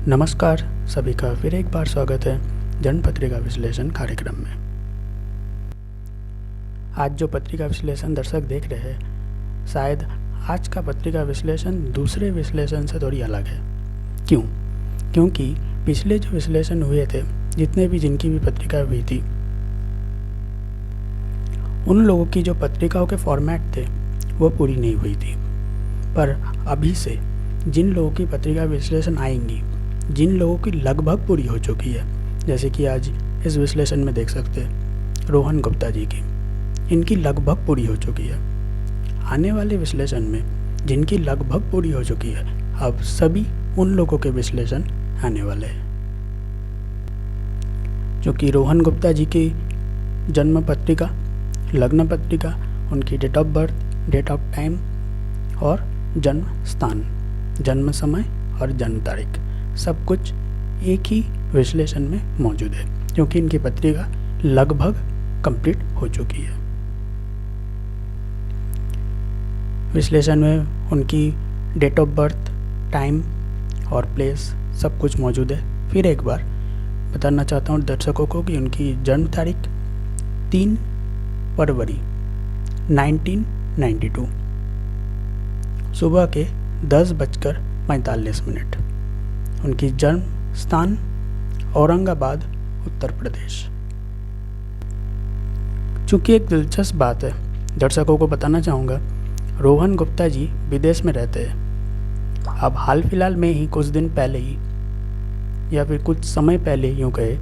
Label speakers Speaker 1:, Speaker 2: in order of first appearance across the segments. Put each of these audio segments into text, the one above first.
Speaker 1: नमस्कार सभी का फिर एक बार स्वागत है जन्म पत्रिका विश्लेषण कार्यक्रम में। आज जो पत्रिका विश्लेषण दर्शक देख रहे हैं, शायद आज का पत्रिका विश्लेषण दूसरे विश्लेषण से थोड़ी अलग है। क्यों? क्योंकि पिछले जो विश्लेषण हुए थे, जितने भी जिनकी भी पत्रिका हुई थी, उन लोगों की जो पत्रिकाओं के फॉर्मेट थे वो पूरी नहीं हुई थी। पर अभी से जिन लोगों की पत्रिका विश्लेषण आएंगी, जिन लोगों की लगभग पूरी हो चुकी है, जैसे कि आज इस विश्लेषण में देख सकते हैं रोहन गुप्ता जी की, इनकी लगभग पूरी हो चुकी है। आने वाले विश्लेषण में जिनकी लगभग पूरी हो चुकी है, अब सभी उन लोगों के विश्लेषण आने वाले हैं। जो कि रोहन गुप्ता जी की जन्म पत्रिका, लग्न पत्रिका, उनकी date of birth, date of time और जन्म स्थान, जन्म समय और जन्म तारीख, सब कुछ एक ही विश्लेषण में मौजूद है, क्योंकि इनकी पत्रिका लगभग कंप्लीट हो चुकी है। विश्लेषण में उनकी डेट ऑफ बर्थ, टाइम और प्लेस सब कुछ मौजूद है। फिर एक बार बताना चाहता हूँ दर्शकों को कि उनकी जन्म तारीख 3 फरवरी 1992 सुबह के 10:45। उनकी जन्म स्थान औरंगाबाद, उत्तर प्रदेश। चूँकि एक दिलचस्प बात है, दर्शकों को बताना चाहूँगा, रोहन गुप्ता जी विदेश में रहते हैं। अब हाल फिलहाल में ही, कुछ दिन पहले ही या फिर कुछ समय पहले यूँ कहे,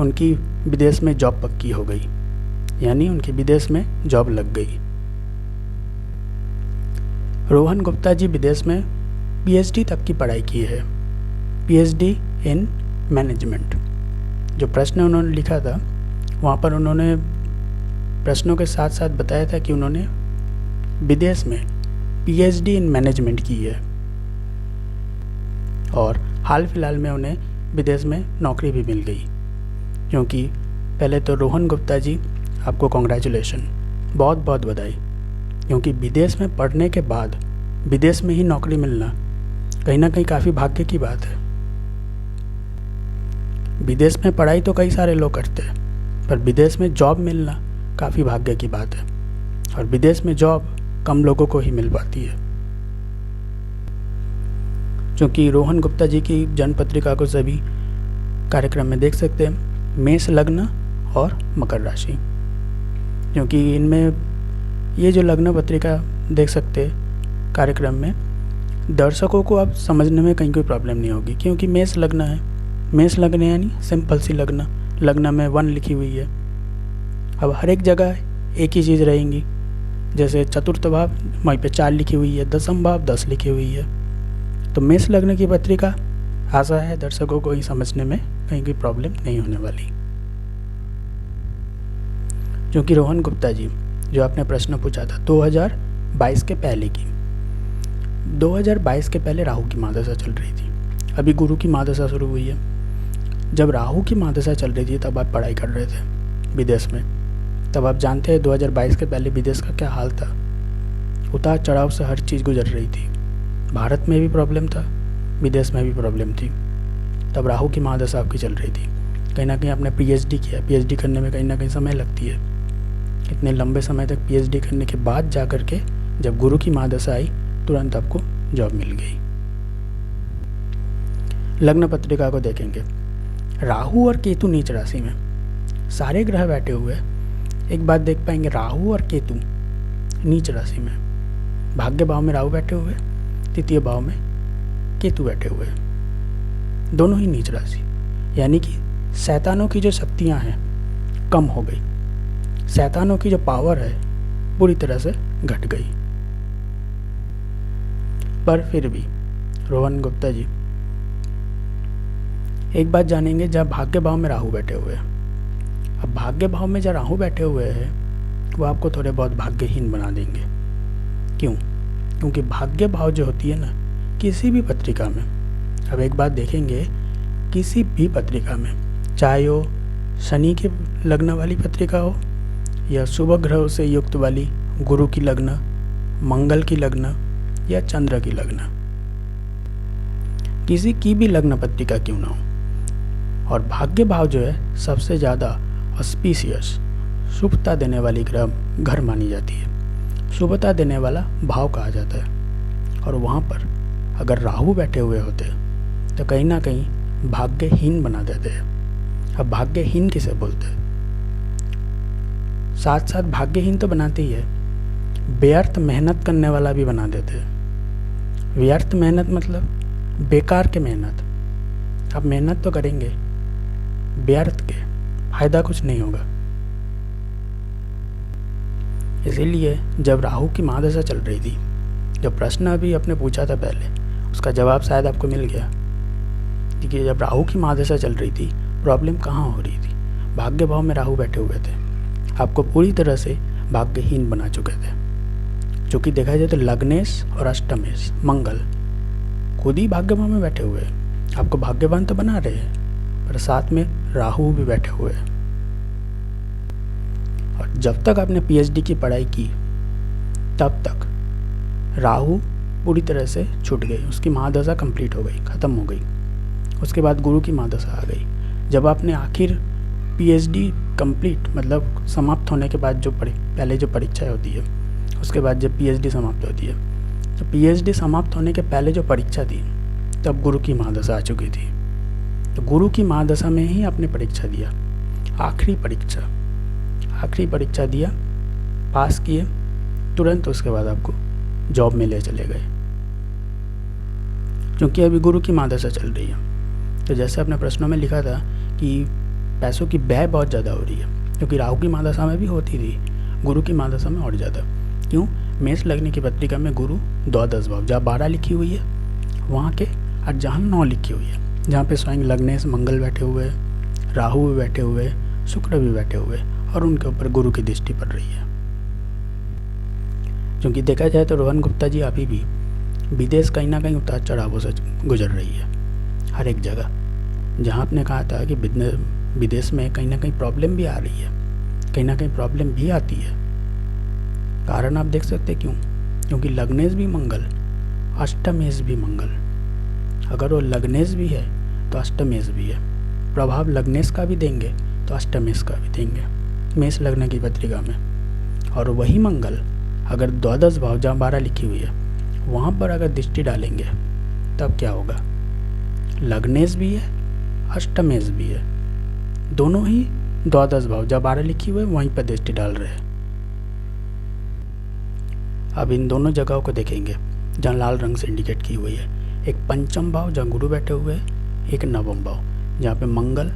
Speaker 1: उनकी विदेश में जॉब पक्की हो गई, यानी उनकी विदेश में जॉब लग गई। रोहन गुप्ता जी विदेश में पीएचडी तक की पढ़ाई की है, पीएचडी इन मैनेजमेंट। जो प्रश्न उन्होंने लिखा था, वहाँ पर उन्होंने प्रश्नों के साथ साथ बताया था कि उन्होंने विदेश में पीएचडी इन मैनेजमेंट की है और हाल फिलहाल में उन्हें विदेश में नौकरी भी मिल गई। क्योंकि पहले तो रोहन गुप्ता जी, आपको कॉन्ग्रेचुलेशन, बहुत बहुत बधाई, क्योंकि विदेश में पढ़ने के बाद विदेश में ही नौकरी मिलना कहीं ना कहीं काफ़ी भाग्य की बात है। विदेश में पढ़ाई तो कई सारे लोग करते हैं, पर विदेश में जॉब मिलना काफ़ी भाग्य की बात है, और विदेश में जॉब कम लोगों को ही मिल पाती है। क्योंकि रोहन गुप्ता जी की जन्म पत्रिका को सभी कार्यक्रम में देख सकते हैं, मेष लग्न और मकर राशि। क्योंकि इनमें ये जो लग्न पत्रिका देख सकते हैं कार्यक्रम में, दर्शकों को अब समझने में कहीं कोई प्रॉब्लम नहीं होगी, क्योंकि मेष लग्न है। मेष लग्न यानी सिंपल सी लग्न, लग्न में 1 लिखी हुई है। अब हर एक जगह एक ही चीज़ रहेंगी, जैसे चतुर्थ भाव वहीं पे 4 लिखी हुई है, दसम भाव 10 लिखी हुई है। तो मेष लग्न की पत्रिका आशा है दर्शकों को ही समझने में कहीं कोई प्रॉब्लम नहीं होने वाली। क्योंकि रोहन गुप्ता जी, जो आपने प्रश्न पूछा था 2022 के पहले की, 2022 के पहले राहु की महादशा चल रही थी, अभी गुरु की महादशा शुरू हुई है। जब राहु की महादशा चल रही थी तब आप पढ़ाई कर रहे थे विदेश में, तब आप जानते हैं 2022 के पहले विदेश का क्या हाल था। उतार चढ़ाव से हर चीज़ गुजर रही थी, भारत में भी प्रॉब्लम था, विदेश में भी प्रॉब्लम थी। तब राहु की महादशा आपकी चल रही थी। कहीं ना कहीं आपने पीएचडी किया, पीएचडी करने में कहीं ना कहीं समय लगती है। इतने लंबे समय तक पीएचडी करने के बाद जा कर के जब गुरु की महादशा आई, तुरंत आपको जॉब मिल गई। लग्न पत्रिका को देखेंगे, राहु और केतु नीच राशि में, सारे ग्रह बैठे हुए। एक बात देख पाएंगे, राहु और केतु नीच राशि में, भाग्य भाव में राहु बैठे हुए, तृतीय भाव में केतु बैठे हुए, दोनों ही नीच राशि। यानी कि शैतानों की जो शक्तियां हैं कम हो गई, शैतानों की जो पावर है पूरी तरह से घट गई। पर फिर भी रोहन गुप्ता जी, एक बात जानेंगे, जब भाग्य भाव में राहु बैठे हुए हैं, अब भाग्य भाव में जब राहु बैठे हुए हैं, वो आपको थोड़े बहुत भाग्यहीन बना देंगे। क्यों? क्योंकि भाग्य भाव जो होती है ना, किसी भी पत्रिका में, अब एक बात देखेंगे, किसी भी पत्रिका में, चाहे वो शनि के लग्न वाली पत्रिका हो या शुभ ग्रहों से युक्त वाली, गुरु की लग्न, मंगल की लग्न या चंद्र की लग्न, किसी की भी लग्न पत्रिका क्यों ना हो। और भाग्य भाव जो है सबसे ज़्यादा ऑस्पिशियस शुभता देने वाली घर मानी जाती है, शुभता देने वाला भाव कहा जाता है। और वहाँ पर अगर राहु बैठे हुए होते तो कहीं ना कहीं भाग्यहीन बना देते हैं। अब भाग्यहीन किसे बोलते हैं? साथ साथ भाग्यहीन तो बनाते ही है, व्यर्थ मेहनत करने वाला भी बना देते हैं। व्यर्थ मेहनत मतलब बेकार के मेहनत। आप मेहनत तो करेंगे, व्यर्थ के, फायदा कुछ नहीं होगा। इसीलिए जब राहु की महादशा चल रही थी, जो प्रश्न अभी आपने पूछा था पहले, उसका जवाब शायद आपको मिल गया। देखिए, जब राहु की महादशा चल रही थी, प्रॉब्लम कहाँ हो रही थी? भाग्य भाव में राहु बैठे हुए थे, आपको पूरी तरह से भाग्यहीन बना चुके थे। क्योंकि देखा जाए तो लग्नेश और अष्टमेश मंगल खुद ही भाग्य भाव में बैठे हुए हैं, आपको भाग्यवान तो बना रहे हैं, पर साथ में राहु भी बैठे हुए हैं। और जब तक आपने पीएचडी की पढ़ाई की तब तक राहु पूरी तरह से छूट गई, उसकी महादशा कंप्लीट हो गई, ख़त्म हो गई। उसके बाद गुरु की महादशा आ गई। जब आपने आखिर पीएचडी कंप्लीट मतलब समाप्त होने के बाद जो पहले जो परीक्षा होती है, उसके बाद जब पीएचडी समाप्त होती है, तो पीएचडी समाप्त होने के पहले जो परीक्षा थी तब गुरु की महादशा आ चुकी थी। तो गुरु की महादशा में ही आपने परीक्षा दिया, आखिरी परीक्षा दिया, पास किए, तुरंत उसके बाद आपको जॉब में ले चले गए। क्योंकि अभी गुरु की महादशा चल रही है, तो जैसे अपने प्रश्नों में लिखा था कि पैसों की व्यय बहुत ज़्यादा हो रही है, क्योंकि राहु की महादशा में भी होती थी, गुरु की महादशा में और ज़्यादा। क्यों? मेष लग्न की पत्रिका में गुरु द्वादश भाव, जहाँ 12 लिखी हुई है वहाँ के, और जहाँ 9 लिखी हुई है, जहाँ पे स्वयं लग्नेश मंगल बैठे हुए, राहु भी बैठे हुए, शुक्र भी बैठे हुए, और उनके ऊपर गुरु की दृष्टि पड़ रही है। क्योंकि देखा जाए तो रोहन गुप्ता जी अभी भी विदेश कहीं ना कहीं उतार चढ़ावों से गुजर रही है। हर एक जगह जहाँ आपने कहा था कि विदेश में कहीं ना कहीं प्रॉब्लम भी आ रही है, कहीं ना कहीं प्रॉब्लम भी आती है। कारण आप देख सकते क्यों? क्योंकि लग्नेश भी मंगल, अष्टमेश भी मंगल। अगर वो लग्नेश भी है तो अष्टमेश भी है, प्रभाव लग्नेश का भी देंगे तो अष्टमेश का भी देंगे मेष लग्न की पत्रिका में। और वही मंगल अगर द्वादश भाव जहाँ 12 लिखी हुई है वहाँ पर अगर दृष्टि डालेंगे तब क्या होगा? लग्नेश भी है, अष्टमेश भी है, दोनों ही द्वादश भाव जहाँ 12 लिखी हुई है वहीं पर दृष्टि डाल रहे हैं। अब इन दोनों जगहों को देखेंगे जहाँ लाल रंग से इंडिकेट की हुई है। एक पंचम भाव जहाँ गुरु बैठे हुए हैं, एक नवम भाव जहाँ पे मंगल,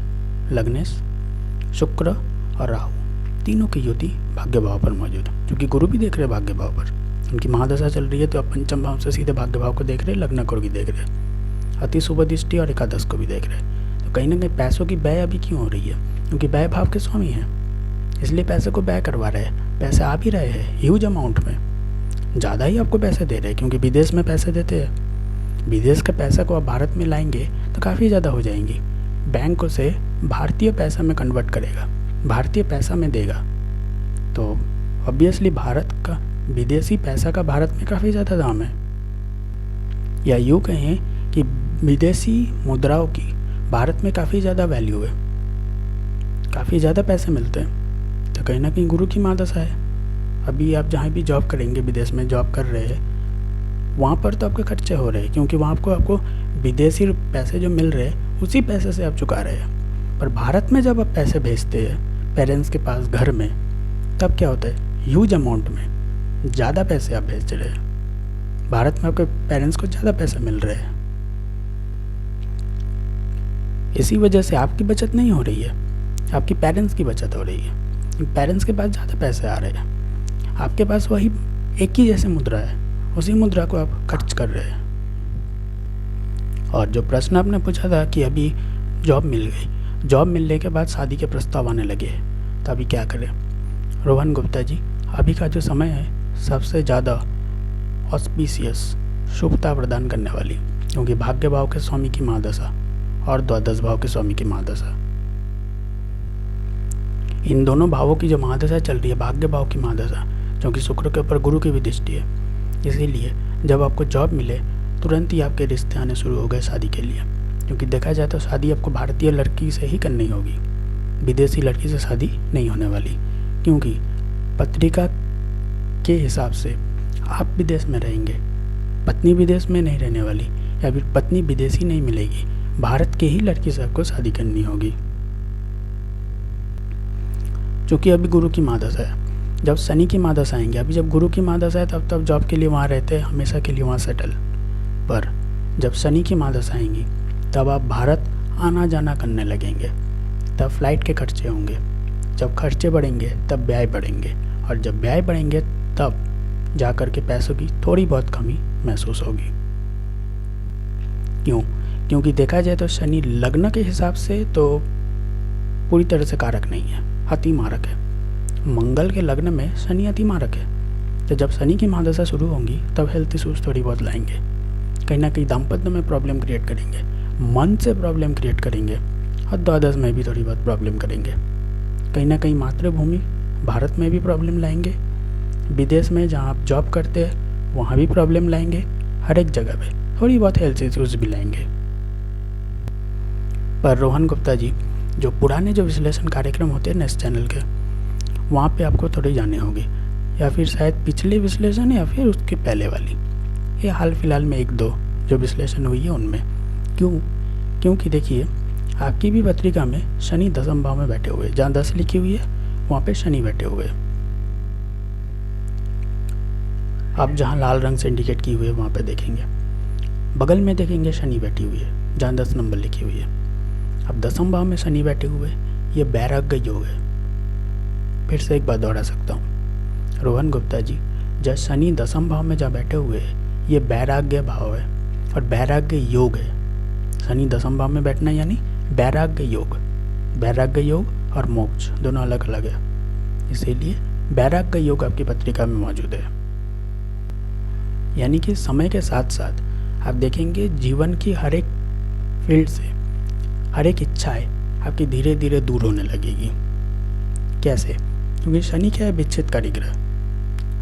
Speaker 1: लग्नेश, शुक्र और राहु तीनों की युति भाग्य भाव पर मौजूद है। क्योंकि गुरु भी देख रहे हैं भाग्य भाव पर, उनकी महादशा चल रही है, तो अब पंचम भाव से सीधे भाग्य भाव को देख रहे हैं, लग्न को भी देख रहे हैं, अति शुभ दृष्टि और एकादश को भी देख रहे हैं। तो कहीं ना कहीं पैसों की व्यय अभी क्यों हो रही है? क्योंकि व्यय भाव के स्वामी हैं, इसलिए पैसे को व्यय करवा रहे हैं। पैसे आ भी रहे हैं ह्यूज अमाउंट में, ज़्यादा ही आपको पैसे दे रहे हैं, क्योंकि विदेश में पैसे देते हैं। विदेश के पैसे को आप भारत में लाएंगे तो काफ़ी ज़्यादा हो जाएंगी। बैंक उसे भारतीय पैसा में कन्वर्ट करेगा, भारतीय पैसा में देगा, तो ऑब्वियसली भारत का विदेशी पैसा का भारत में काफ़ी ज़्यादा दाम है। या यूँ कहें कि विदेशी मुद्राओं की भारत में काफ़ी ज़्यादा वैल्यू है, काफ़ी ज़्यादा पैसे मिलते हैं। तो कहीं ना कहीं गुरु की महादशा है। अभी आप जहाँ भी जॉब करेंगे, विदेश में जॉब कर रहे हैं, वहाँ पर तो आपके खर्चे हो रहे हैं, क्योंकि वहाँ आपको विदेशी पैसे जो मिल रहे हैं उसी पैसे से आप चुका रहे हैं। पर भारत में जब आप पैसे भेजते हैं पेरेंट्स के पास घर में, तब क्या होता है? ह्यूज अमाउंट में ज़्यादा पैसे आप भेज रहे हैं, भारत में आपके पेरेंट्स को ज़्यादा पैसे मिल रहे हैं। इसी वजह से आपकी बचत नहीं हो रही है, आपकी पेरेंट्स की बचत हो रही है। पेरेंट्स के पास ज़्यादा पैसे आ रहे हैं, आपके पास वही एक ही जैसे मुद्रा है, उसी मुद्रा को आप खर्च कर रहे हैं। और जो प्रश्न आपने पूछा था कि अभी जॉब मिल गई, जॉब मिलने के बाद शादी के प्रस्ताव आने लगे, तो अभी क्या करें? रोहन गुप्ता जी, अभी का जो समय है सबसे ज़्यादा ऑस्पिशियस शुभता प्रदान करने वाली, क्योंकि भाग्य भाव के स्वामी की महादशा और द्वादश भाव के स्वामी की महादशा, इन दोनों भावों की जो महादशा चल रही है, भाग्य भाव की महादशा, क्योंकि शुक्र के ऊपर गुरु की भी दृष्टि है, इसीलिए जब आपको जॉब मिले तुरंत ही आपके रिश्ते आने शुरू हो गए शादी के लिए। क्योंकि देखा जाए तो शादी आपको भारतीय लड़की से ही करनी होगी, विदेशी लड़की से शादी नहीं होने वाली। क्योंकि पत्रिका के हिसाब से आप विदेश में रहेंगे, पत्नी विदेश में नहीं रहने वाली, या फिर पत्नी विदेशी नहीं मिलेगी, भारत के ही लड़की से आपको शादी करनी होगी। क्योंकि अभी गुरु की महादशा है, जब शनि की महादशा आएंगे, अभी जब गुरु की महादशा है तब जॉब के लिए वहाँ रहते हैं, हमेशा के लिए वहाँ सेटल। पर जब शनि की महादशा आएंगी तब आप भारत आना जाना करने लगेंगे, तब फ्लाइट के खर्चे होंगे, जब खर्चे बढ़ेंगे तब व्यय बढ़ेंगे, और जब व्यय बढ़ेंगे तब जा कर के पैसों की थोड़ी बहुत कमी महसूस होगी। क्यों? क्योंकि देखा जाए तो शनि लग्न के हिसाब से तो पूरी तरह से कारक नहीं है, अति मारक है। मंगल के लग्न में शनि अति मारक है, तो जब शनि की महादशा शुरू होंगी तब हेल्थ इशूज़ थोड़ी बहुत लाएंगे, कहीं ना कहीं दाम्पत्य में प्रॉब्लम क्रिएट करेंगे, मन से प्रॉब्लम क्रिएट करेंगे, और द्वादश में भी थोड़ी बहुत प्रॉब्लम करेंगे। कहीं ना कहीं मातृभूमि भारत में भी प्रॉब्लम लाएंगे, विदेश में जहाँ आप जॉब करते हैं वहाँ भी प्रॉब्लम लाएंगे, हर एक जगह पे थोड़ी बहुत हेल्थ इश्यूज़ भी लाएंगे। पर रोहन गुप्ता जी, जो पुराने जो विश्लेषण कार्यक्रम होते हैं नेक्स्ट चैनल के, वहाँ पे आपको थोड़ी जाने होगी, या फिर शायद पिछले विश्लेषण या फिर उसके पहले वाली, ये हाल फिलहाल में 1-2 जो विश्लेषण हुई है उनमें। क्योंकि देखिए आपकी भी पत्रिका में शनि 10वें भाव में बैठे हुए, जहाँ 10 लिखी हुई है वहाँ पे शनि बैठे हुए। आप जहाँ लाल रंग से इंडिकेट की हुई है वहाँ पे देखेंगे, बगल में देखेंगे शनि बैठी हुई है जहाँ 10 नंबर लिखी हुई है। अब 10वें भाव में शनि बैठे हुए, ये वैराग्य योग है। फिर से एक बात दोहरा सकता हूँ, रोहन गुप्ता जी, जब शनि 10वें भाव में जहाँ बैठे हुए हैं ये वैराग्य भाव है और वैराग्य योग है। शनि 10वें भाव में बैठना यानी वैराग्य योग। वैराग्य योग और मोक्ष दोनों अलग अलग है, इसीलिए वैराग्य योग आपकी पत्रिका में मौजूद है। यानी कि समय के साथ साथ आप देखेंगे जीवन की हर एक फील्ड से हर एक इच्छाएं आपकी धीरे धीरे दूर होने लगेगी। कैसे? क्योंकि शनि क्या है, विच्छेदकारी ग्रह।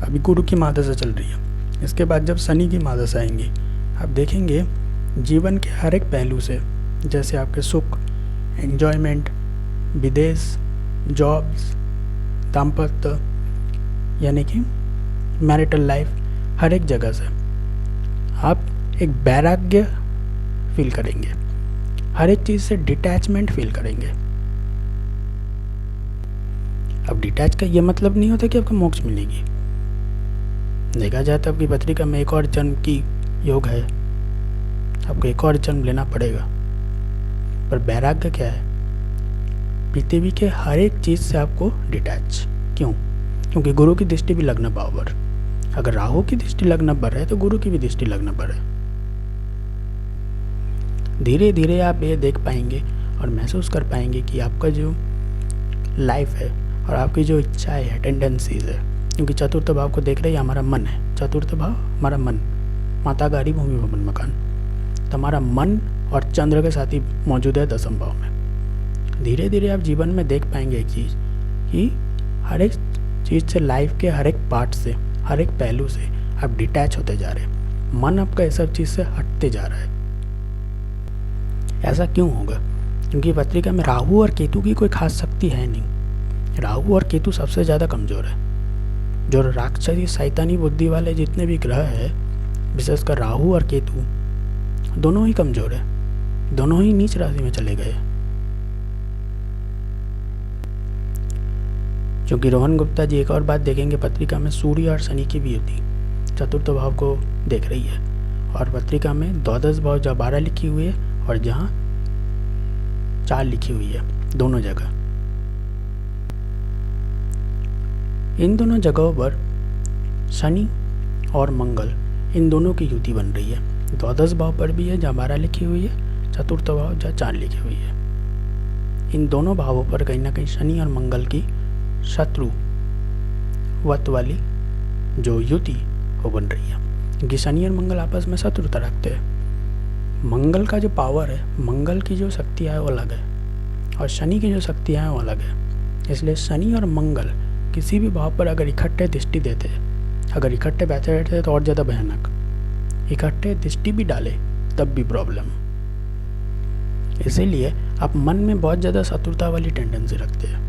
Speaker 1: अभी गुरु की महादशा चल रही है, इसके बाद जब शनि की महादशा आएंगी आप देखेंगे जीवन के हर एक पहलू से, जैसे आपके सुख, एंजॉयमेंट, विदेश, जॉब्स, दाम्पत्य यानी कि मैरिटल लाइफ, हर एक जगह से आप एक वैराग्य फील करेंगे, हर एक चीज़ से डिटैचमेंट फील करेंगे। अब डिटैच का ये मतलब नहीं होता कि आपको मोक्ष मिलेगी। देखा जाए तो आपकी पत्रिका में एक और जन्म की योग है, आपको एक और जन्म लेना पड़ेगा। पर वैराग्य क्या है? पृथ्वी के हर एक चीज़ से आपको डिटैच। क्यों? क्योंकि गुरु की दृष्टि भी लग्न भाव पर, अगर राहु की दृष्टि लग्न पर है तो गुरु की भी दृष्टि लग्न पर है। धीरे धीरे आप ये देख पाएंगे और महसूस कर पाएंगे कि आपका जो लाइफ है और आपकी जो इच्छाएं है, टेंडेंसीज है, क्योंकि चतुर्थ भाव को देख रहे हैं हमारा मन है। चतुर्थ भाव हमारा मन, माता गाड़ी भूमि भवन मकान, तो हमारा मन और चंद्र के साथ ही मौजूद है 10वें भाव में। धीरे धीरे आप जीवन में देख पाएंगे एक चीज़ कि हर एक चीज़ से, लाइफ के हर एक पार्ट से, हर एक पहलू से आप डिटैच होते जा रहे हैं। मन आपका इस सब चीज़ से हटते जा रहा है। ऐसा क्यों होगा? क्योंकि पत्रिका में राहु और केतु की कोई खास शक्ति है नहीं। राहु और केतु सबसे ज़्यादा कमज़ोर है। जो राक्षसी शैतानी बुद्धि वाले जितने भी ग्रह है, विशेषकर राहु और केतु, दोनों ही कमज़ोर है, दोनों ही नीच राशि में चले गए। क्योंकि रोहन गुप्ता जी एक और बात देखेंगे, पत्रिका में सूर्य और शनि की भी युति चतुर्थ भाव को देख रही है, और पत्रिका में द्वादश भाव जहाँ 12 लिखी हुई है और जहाँ 4 लिखी हुई है, दोनों जगह। इन दोनों जगहों पर शनि और मंगल, इन दोनों की युति बन रही है। द्वादश भाव पर भी है जहाँ 12 लिखी हुई है, चतुर्थ भाव जहाँ 4 लिखी हुई है। इन दोनों भावों पर कहीं ना कहीं शनि और मंगल की शत्रु वत वाली जो युति वो बन रही है, क्योंकि शनि और मंगल आपस में शत्रुता रखते हैं। मंगल का जो पावर है, मंगल की जो शक्तियाँ है वो अलग है और शनि की जो शक्तियाँ हैं वो अलग है। इसलिए शनि और मंगल किसी भी भाव पर अगर इकट्ठे दृष्टि देते, अगर इकट्ठे बैठे रहते तो और ज़्यादा भयानक। इकट्ठे दृष्टि भी डाले तब भी प्रॉब्लम। इसीलिए आप मन में बहुत ज़्यादा शत्रुता वाली टेंडेंसी रखते हैं।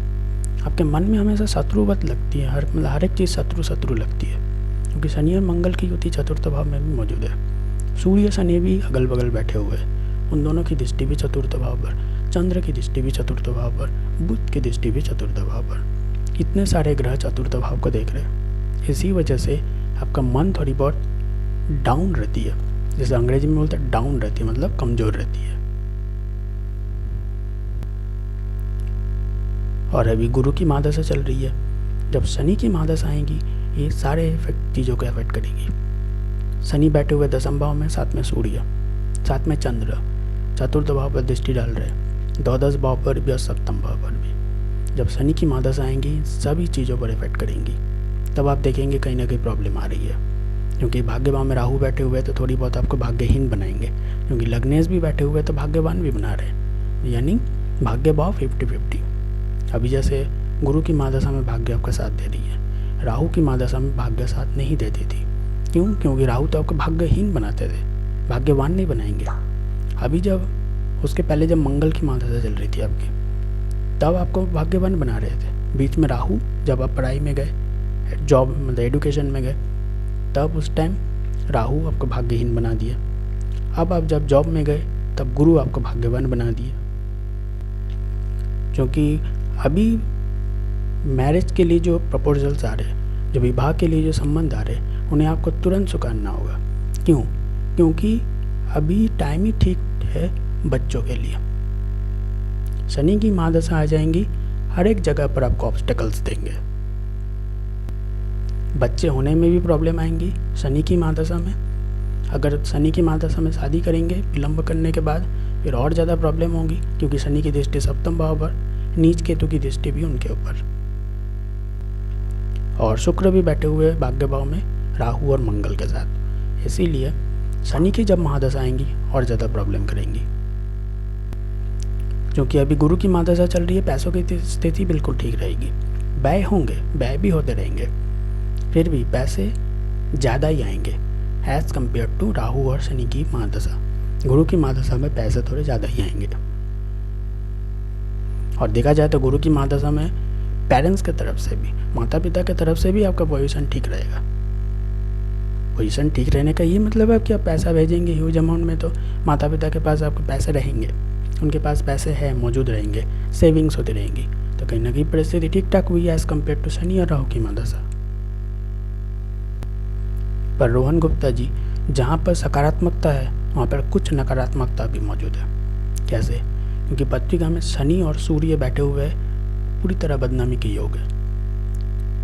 Speaker 1: आपके मन में हमेशा शत्रुवत लगती है, हर एक चीज़ शत्रु लगती है, क्योंकि शनि और मंगल की युति चतुर्थ भाव में भी मौजूद है। सूर्य शनि भी अगल बगल बैठे हुए हैं, उन दोनों की दृष्टि भी चतुर्थ भाव पर, चंद्र की दृष्टि भी चतुर्थ भाव पर, बुध की दृष्टि भी चतुर्थ भाव पर। इतने सारे ग्रह चतुर्थ भाव को देख रहे हैं। इसी वजह से आपका मन थोड़ी बहुत डाउन रहती है, जैसे अंग्रेजी में बोलते हैं डाउन रहती है, मतलब कमज़ोर रहती है। और अभी गुरु की महादशा चल रही है। जब शनि की महादशा आएंगी ये सारे इफेक्ट चीज़ों को अफेक्ट करेंगी। शनि बैठे हुए दसम भाव में, साथ में सूर्य, साथ में चंद्र चतुर्थ भाव पर दृष्टि डाल रहे हैं, द्वादश भाव पर भी और सप्तम भाव पर भी। जब शनि की महादशा आएंगी सभी चीज़ों पर इफेक्ट करेंगी, तब आप देखेंगे कहीं ना कहीं प्रॉब्लम आ रही है। क्योंकि भाग्य भाव में राहु बैठे हुए तो थोड़ी बहुत आपको भाग्यहीन बनाएंगे, क्योंकि लग्नेश भी बैठे हुए तो भाग्यवान भी बना रहे हैं, यानी भाग्य भाव 50-50। अभी जैसे गुरु की महादशा में भाग्य आपका साथ दे रही है, राहु की महादशा में भाग्य साथ नहीं देती थी। क्यों? क्योंकि राहु तो आपको भाग्यहीन बनाते थे, भाग्यवान नहीं बनाएंगे। अभी जब उसके पहले जब मंगल की महादशा चल रही थी आपकी, तब आपको भाग्यवान बना रहे थे। बीच में राहु जब आप पढ़ाई में गए, जॉब मतलब एडुकेशन में गए, तब उस टाइम राहु आपको भाग्यहीन बना दिया। अब आप जब जॉब में गए तब गुरु आपको भाग्यवान बना दिया। क्योंकि अभी मैरिज के लिए जो प्रपोजल्स आ रहे हैं, जो विवाह के लिए जो संबंध आ रहे हैं, उन्हें आपको तुरंत स्वीकारना होगा। क्यों? क्योंकि अभी टाइम ही ठीक है बच्चों के लिए। शनि की महादशा आ जाएंगी, हर एक जगह पर आपको ऑब्स्टेकल्स देंगे। बच्चे होने में भी प्रॉब्लम आएंगी शनि की महादशा में। अगर शनि की महादशा में शादी करेंगे विलंब करने के बाद, फिर और ज़्यादा प्रॉब्लम होगी, क्योंकि शनि की दृष्टि सप्तम भाव पर, नीच केतु की दृष्टि भी उनके ऊपर, और शुक्र भी बैठे हुए भाग्य भाव में राहु और मंगल के साथ। इसीलिए शनि की जब महादशा आएंगी और ज़्यादा प्रॉब्लम करेंगी। क्योंकि अभी गुरु की महादशा चल रही है, पैसों की स्थिति बिल्कुल ठीक रहेगी। व्यय होंगे, व्यय भी होते रहेंगे, फिर भी पैसे ज़्यादा ही आएंगे एज़ कम्पेयर टू राहु और शनि की महादशा। गुरु की महादशा में पैसे थोड़े ज़्यादा ही आएंगे। और देखा जाए तो गुरु की महादशा में पेरेंट्स के तरफ से भी, माता पिता के तरफ से भी आपका पोजीशन ठीक रहेगा। पोजीशन ठीक रहने का ये मतलब है कि आप पैसा भेजेंगे ह्यूज अमाउंट में, तो माता पिता के पास आपके पैसे रहेंगे, उनके पास पैसे हैं, मौजूद रहेंगे, सेविंग्स होती रहेंगी, तो कहीं ना कहीं परिस्थिति ठीक ठाक हुई है एज़ कम्पेयर टू शनि और राहु की महादशा। पर रोहन गुप्ता जी, जहाँ पर सकारात्मकता है वहाँ पर कुछ नकारात्मकता भी मौजूद है। कैसे? क्योंकि पत्रिका में शनि और सूर्य बैठे हुए पूरी तरह बदनामी के योग है।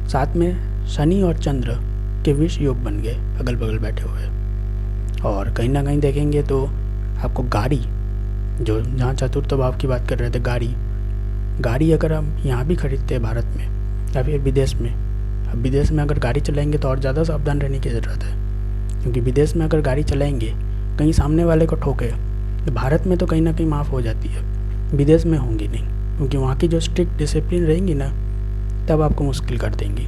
Speaker 1: साथ में शनि और चंद्र के विष योग बन गए, अगल बगल बैठे हुए। और कहीं ना कहीं देखेंगे तो आपको गाड़ी, जो जहाँ चतुर्थ भाव की बात कर रहे थे, गाड़ी अगर हम यहाँ भी खरीदते हैं भारत में या फिर विदेश में, अब विदेश में अगर गाड़ी चलाएंगे तो और ज़्यादा सावधान रहने की ज़रूरत है। क्योंकि विदेश में अगर गाड़ी चलाएंगे कहीं सामने वाले को ठोके, तो भारत में तो कहीं ना कहीं माफ़ हो जाती है, विदेश में होंगी नहीं, क्योंकि वहाँ की जो स्ट्रिक्ट डिसिप्लिन रहेंगी ना, तब आपको मुश्किल कर देंगी,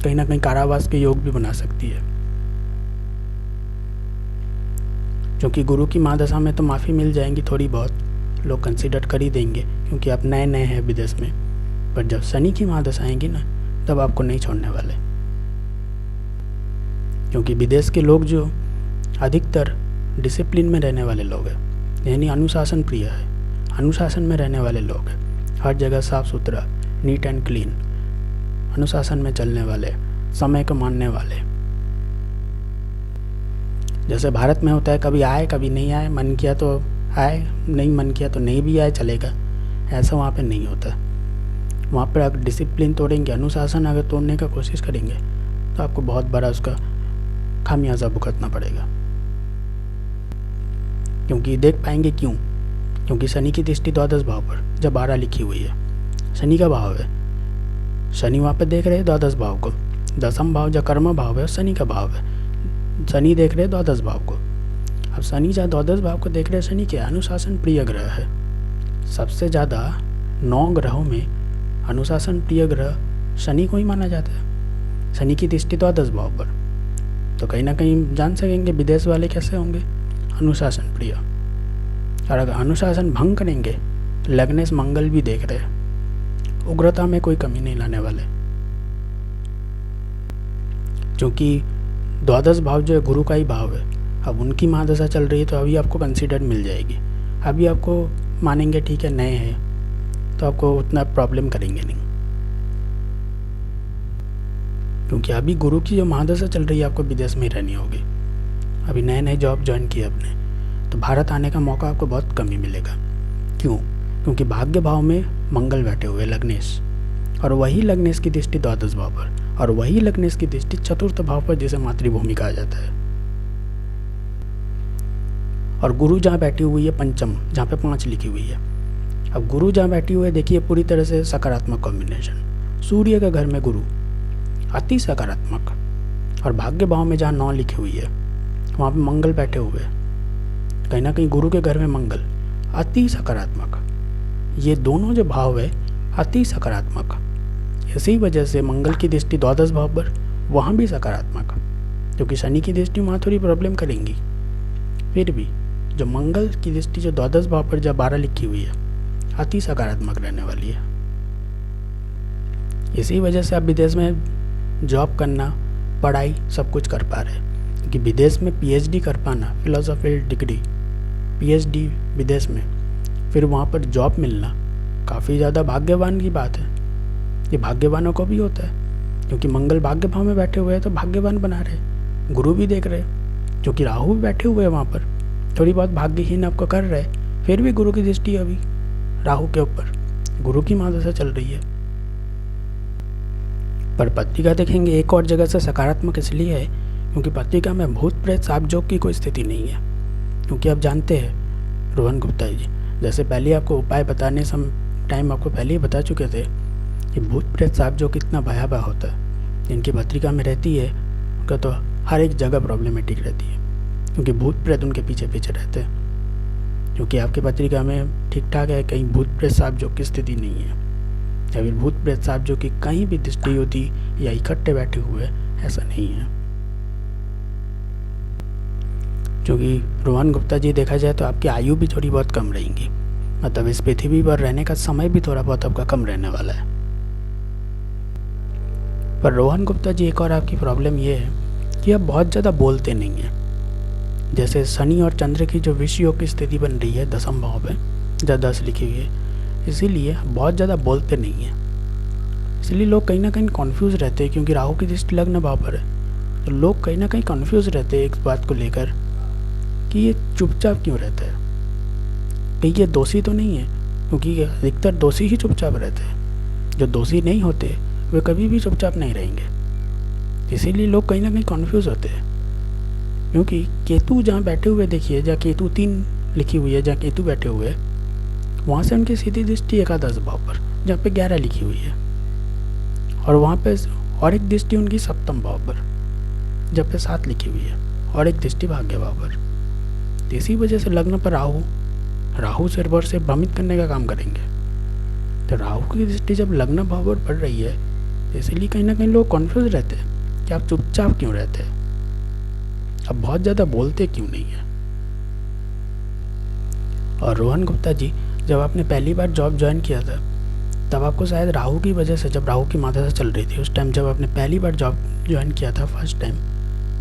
Speaker 1: कहीं ना कहीं कारावास के योग भी बना सकती है। क्योंकि गुरु की महादशा में तो माफ़ी मिल जाएंगी, थोड़ी बहुत लोग कंसिडर कर ही देंगे, क्योंकि आप नए नए हैं विदेश में। पर जब शनि की महादशा आएंगी ना, तब आपको नहीं छोड़ने वाले। क्योंकि विदेश के लोग जो अधिकतर डिसिप्लिन में रहने वाले लोग हैं, यानी अनुशासन प्रिय है, अनुशासन में रहने वाले लोग हैं, हर जगह साफ सुथरा, नीट एंड क्लीन, अनुशासन में चलने वाले, समय को मानने वाले। जैसे भारत में होता है कभी आए कभी नहीं आए, मन किया तो आए, नहीं मन किया तो नहीं भी आए, चलेगा, ऐसा वहाँ पे नहीं होता। वहाँ पर अगर डिसिप्लिन तोड़ेंगे, अनुशासन अगर तोड़ने का कोशिश करेंगे, तो आपको बहुत बड़ा उसका खामियाजा भुगतना पड़ेगा। क्योंकि देख पाएंगे क्यों? क्योंकि शनि की दृष्टि द्वादश भाव पर जब 12 लिखी हुई है, शनि का भाव है, शनि वहाँ पर देख रहे हैं द्वादश भाव को, दसम भाव जो कर्म भाव है शनि का भाव है, शनि देख रहे हैं द्वादश भाव को। अब शनि जहाँ द्वादश भाव को देख रहे हैं, शनि के अनुशासन प्रिय ग्रह है। सबसे ज़्यादा 9 ग्रहों में अनुशासन प्रिय ग्रह शनि को ही माना जाता है। शनि की दृष्टि द्वादश भाव पर, तो कहीं ना कहीं जान सकेंगे विदेश वाले कैसे होंगे, अनुशासन प्रिय। और अगर अनुशासन भंग करेंगे, लग्नेश मंगल भी देख रहे, उग्रता में कोई कमी नहीं लाने वाले, क्योंकि द्वादश भाव जो है गुरु का ही भाव है। अब उनकी महादशा चल रही है तो अभी आपको कंसीडर मिल जाएगी। अभी आपको मानेंगे ठीक है नए हैं तो आपको उतना प्रॉब्लम करेंगे नहीं, क्योंकि अभी गुरु की जो महादशा चल रही है आपको विदेश में ही रहनी होगी। अभी नए नए जॉब ज्वाइन की आपने तो भारत आने का मौका आपको बहुत कम ही मिलेगा। क्यों? क्योंकि भाग्य भाव में मंगल बैठे हुए लग्नेश, और वही लग्नेश की दृष्टि द्वादश भाव पर, और वही लग्नेश की दृष्टि चतुर्थ भाव पर जिसे मातृभूमि कहा जाता है। और गुरु जहाँ बैठी हुई है पंचम, जहाँ पे 5 लिखी हुई है। अब गुरु जहाँ बैठी हुई है देखिए पूरी तरह से सकारात्मक कॉम्बिनेशन, सूर्य के घर में गुरु अति सकारात्मक, और भाग्य भाव में जहाँ 9 लिखी हुई है वहाँ पे मंगल बैठे हुए, कहीं ना कहीं गुरु के घर में मंगल अति सकारात्मक। ये दोनों जो भाव है अति सकारात्मक, इसी वजह से मंगल की दृष्टि द्वादश भाव पर वहाँ भी सकारात्मक, क्योंकि शनि की दृष्टि वहाँ थोड़ी प्रॉब्लम करेंगी। फिर भी जो मंगल की दृष्टि जो द्वादश भाव पर जब 12 लिखी हुई है अति सकारात्मक रहने वाली है। इसी वजह से आप विदेश में जॉब करना, पढ़ाई सब कुछ कर पा रहे हैं, क्योंकि विदेश में पीएचडी कर पाना, फिलोसॉफी डिग्री पीएचडी विदेश में, फिर वहाँ पर जॉब मिलना काफ़ी ज़्यादा भाग्यवान की बात है। ये भाग्यवानों को भी होता है, क्योंकि मंगल भाग्य भाव में बैठे हुए हैं तो भाग्यवान बना रहे, गुरु भी देख रहे, क्योंकि राहु भी बैठे हुए हैं वहाँ पर, थोड़ी बहुत भाग्यहीन आपको कर रहे, फिर भी गुरु की दृष्टि अभी राहु के ऊपर, गुरु की महादशा चल रही है। पर पत्रिका देखेंगे एक और जगह से सकारात्मक इसलिए है क्योंकि पत्रिका में भूत प्रेत सांप जोग की कोई स्थिति नहीं है। क्योंकि आप जानते हैं रोहन गुप्ता जी, जैसे पहले आपको उपाय बताने टाइम आपको पहले ही बता चुके थे कि भूत प्रेत सांप जोग कितना भयावह होता है। जिनकी पत्रिका में रहती है उनका तो हर एक जगह प्रॉब्लमेटिक रहती है, क्योंकि भूत प्रेत उनके पीछे पीछे रहते हैं। क्योंकि आपकी पत्रिका में ठीक ठाक है, कहीं भूत प्रेत सांप जोग की स्थिति नहीं है, या फिर भूत प्रेत सांप जोग की कहीं भी दृष्टि होती या इकट्ठे बैठे हुए, ऐसा नहीं है। क्योंकि रोहन गुप्ता जी देखा जाए तो आपकी आयु भी थोड़ी बहुत कम रहेंगी, मतलब इस पृथ्वी पर रहने का समय भी थोड़ा बहुत आपका कम रहने वाला है। पर रोहन गुप्ता जी एक और आपकी प्रॉब्लम ये है कि आप बहुत ज़्यादा बोलते नहीं हैं। जैसे शनि और चंद्र की जो विषय योग की स्थिति बन रही है 10th भाव में, जहाँ 10 लिखी हुई है, इसीलिए बहुत ज़्यादा बोलते नहीं हैं। इसलिए लोग कहीं ना कहीं कन्फ्यूज़ रहते हैं, क्योंकि राहु की दृष्टि लग्न भाव पर है, तो लोग कहीं ना कहीं कन्फ्यूज़ रहते हैं एक बात को लेकर कि ये चुपचाप क्यों रहता है, कहीं ये दोषी तो नहीं है, क्योंकि अधिकतर दोषी ही चुपचाप रहते हैं। जो दोषी नहीं होते वे कभी भी चुपचाप नहीं रहेंगे। इसीलिए लोग कहीं ना कहीं कन्फ्यूज़ होते हैं, क्योंकि केतु जहाँ बैठे हुए देखिए, जहाँ केतु 3 लिखी हुई है, जहाँ केतु बैठे हुए वहाँ से उनकी सीधी दृष्टि एकादश भाव पर, जहाँ पे 11 लिखी हुई है, और वहाँ पे और एक दृष्टि उनकी 7th भाव पर, जहाँ पे 7 लिखी हुई है, और एक दृष्टि भाग्य भाव पर। तो इसी वजह से लग्न पर राहु सर्वर से भ्रमित करने का काम करेंगे। तो राहु की दृष्टि जब लग्न भाव पर पड़ रही है, तो इसलिए कहीं ना कहीं लोग कन्फ्यूज रहते हैं कि आप चुपचाप क्यों रहते हैं, अब बहुत ज़्यादा बोलते क्यों नहीं है। और रोहन गुप्ता जी, जब आपने पहली बार जॉब ज्वाइन किया था तब आपको शायद राहु की वजह से, जब राहु की महादशा चल रही थी उस टाइम, जब आपने पहली बार जॉब ज्वाइन किया था फर्स्ट टाइम,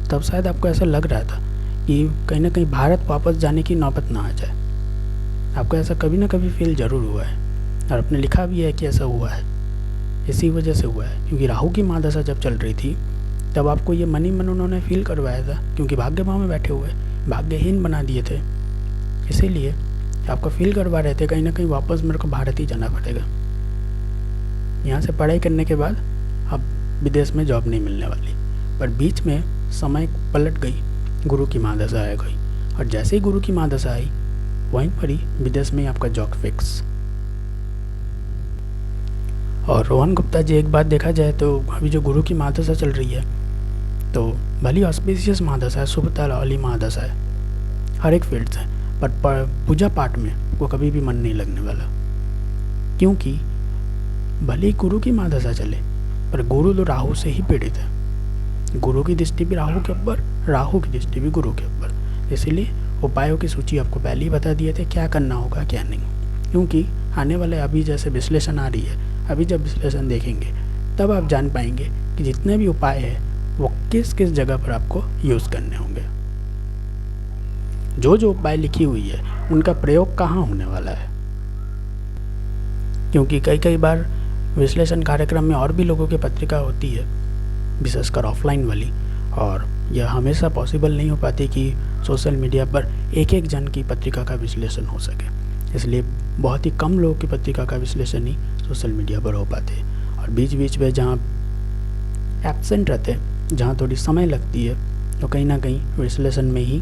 Speaker 1: तब शायद आपको ऐसा लग रहा था कि कहीं ना कहीं भारत वापस जाने की नौबत ना आ जाए। आपको ऐसा कभी ना कभी फील ज़रूर हुआ है, और आपने लिखा भी है कि ऐसा हुआ है। इसी वजह से हुआ है क्योंकि राहु की महादशा जब चल रही थी तब आपको ये मन ही मन उन्होंने फील करवाया था, क्योंकि भाग्य भाव में बैठे हुए भाग्यहीन बना दिए थे, इसीलिए आपको फील करवा रहे थे कहीं ना कहीं वापस मेरे को भारत ही जाना पड़ेगा। यहाँ से पढ़ाई करने के बाद अब विदेश में जॉब नहीं मिलने वाली। पर बीच में समय पलट गई, गुरु की महादशा आ गई, और जैसे ही गुरु की महादशा आई वहीं पर ही विदेश में आपका जॉब फिक्स। और रोहन गुप्ता जी, एक बात देखा जाए तो अभी जो गुरु की महादशा चल रही है तो भली ऑस्पिशियस महादशा है, शुभता वाली महादशा है हर एक फील्ड से, पर पूजा पाठ में वो कभी भी मन नहीं लगने वाला, क्योंकि भले ही गुरु की महादशा चले पर गुरु तो राहु से ही पीड़ित है। गुरु की दृष्टि भी राहु के ऊपर, राहु की दृष्टि भी गुरु के ऊपर। इसीलिए उपायों की सूची आपको पहले ही बता दिए थे क्या करना होगा क्या नहीं, क्योंकि आने वाले अभी जैसे विश्लेषण आ रही है, अभी जब विश्लेषण देखेंगे तब आप जान पाएंगे कि जितने भी उपाय हैं वो किस किस जगह पर आपको यूज़ करने होंगे। जो जो उपाय लिखी हुई है उनका प्रयोग कहाँ होने वाला है, क्योंकि कई बार विश्लेषण कार्यक्रम में और भी लोगों की पत्रिका होती है, विशेषकर ऑफलाइन वाली, और यह हमेशा पॉसिबल नहीं हो पाती कि सोशल मीडिया पर एक एक जन की पत्रिका का विश्लेषण हो सके। इसलिए बहुत ही कम लोगों की पत्रिका का विश्लेषण ही सोशल मीडिया पर हो पाते हैं। और बीच बीच में जहाँ एब्सेंट रहते हैं, जहाँ थोड़ी समय लगती है, तो कहीं ना कहीं विश्लेषण में ही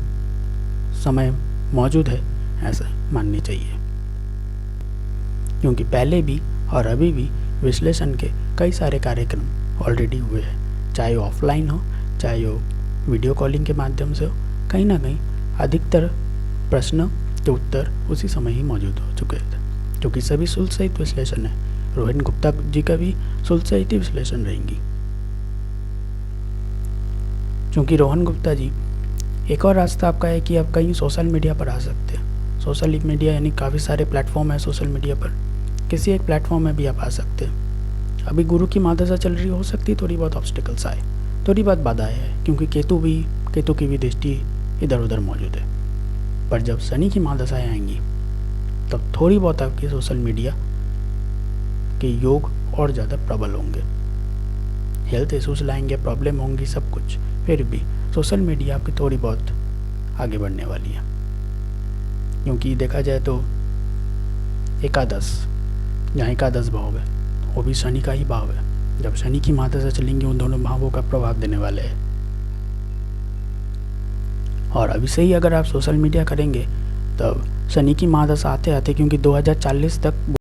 Speaker 1: समय मौजूद है ऐसा माननी चाहिए, क्योंकि पहले भी और अभी भी विश्लेषण के कई सारे कार्यक्रम ऑलरेडी हुए हैं, चाहे वो ऑफलाइन हो चाहे वो वीडियो कॉलिंग के माध्यम से हो। कहीं ना कहीं अधिकतर प्रश्न के उत्तर उसी समय ही मौजूद हो चुके थे, क्योंकि सभी शुल्क सहित विश्लेषण है। रोहन गुप्ता जी का भी शुल्क सहित ही विश्लेषण रहेंगी, क्योंकि रोहन गुप्ता जी एक और रास्ता आपका है कि आप कहीं सोशल मीडिया पर आ सकते हैं। सोशल मीडिया यानी काफ़ी सारे प्लेटफॉर्म है सोशल मीडिया पर, किसी एक प्लेटफॉर्म में भी आप आ सकते हैं। अभी गुरु की महादशा चल रही, हो सकती थोड़ी बहुत ऑब्स्टिकल्स आए, थोड़ी बहुत बाधाएं है, क्योंकि केतु की भी दृष्टि इधर उधर मौजूद है। पर जब शनि की महादशाएं आएंगी तब थोड़ी बहुत आपके सोशल मीडिया के योग और ज़्यादा प्रबल होंगे, हेल्थ इशूज़ लाएंगे, प्रॉब्लम होंगी, सब कुछ, फिर भी सोशल मीडिया आपकी थोड़ी बहुत आगे बढ़ने वाली है। क्योंकि देखा जाए तो एकादश, जहाँ एकादश भाव है वो भी शनि का ही भाव है। जब शनि की महादशा चलेंगी उन दोनों भावों का प्रभाव देने वाले हैं। और अभी से ही अगर आप सोशल मीडिया करेंगे तब शनि की महादशा आते आते, क्योंकि 2040 तक